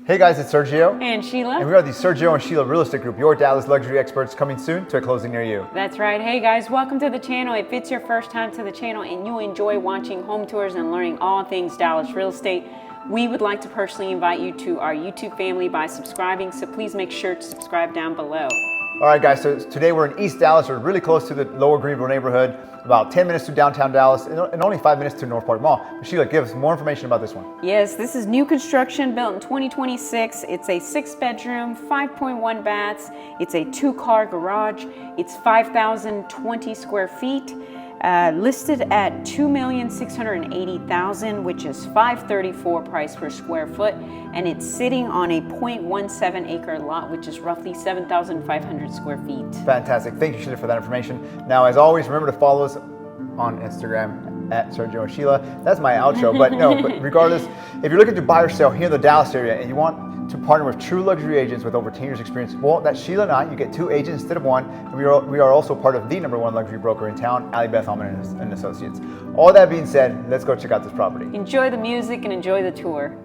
Hey guys, it's Sergio. And Sheila. And we are the Sergio and Sheila Real Estate Group, your Dallas luxury experts, coming soon to a closing near you. That's right. Hey guys, welcome to the channel. If it's your first time to the channel and you enjoy watching home tours and learning all things Dallas real estate, we would like to personally invite you to our YouTube family by subscribing, so please make sure to subscribe down below. All right guys, so today we're in East Dallas. We're really close to the Lower Greenville neighborhood, about 10 minutes to downtown Dallas and only 5 minutes to North Park Mall. Sheila, give us more information about this one. Yes, this is new construction built in 2026. It's a 6-bedroom, 5.1 baths. It's a 2-car garage. It's 5,020 square feet. Listed at $2,680,000, which is $534 price per square foot, and it's sitting on a 0.17 acre lot, which is roughly 7,500 square feet. Fantastic. Thank you, Sheila, for that information. Now, as always, remember to follow us on Instagram at Sergio and Sheila. That's my outro, but regardless, if you're looking to buy or sell here in the Dallas area and you want to partner with true luxury agents with over 10 years experience, well, that's Sheila and I. You get 2 agents instead of 1, and we are also part of the #1 luxury broker in town, Ali Beth Allman and Associates. All that being said, let's go check out this property. Enjoy the music and enjoy the tour.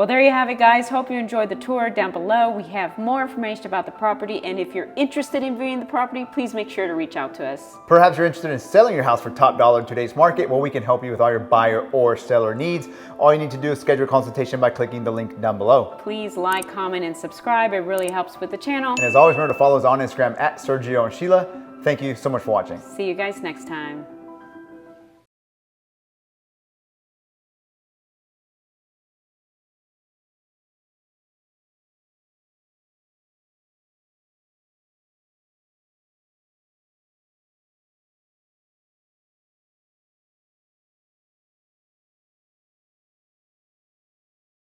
Well, there you have it, guys. Hope you enjoyed the tour. Down below, we have more information about the property, and if you're interested in viewing the property, please make sure to reach out to us. Perhaps you're interested in selling your house for top dollar in today's market. Well, we can help you with all your buyer or seller needs. All you need to do is schedule a consultation by clicking the link down below. Please like, comment, and subscribe. It really helps with the channel. And as always, remember to follow us on Instagram at Sergio and Sheila. Thank you so much for watching. See you guys next time.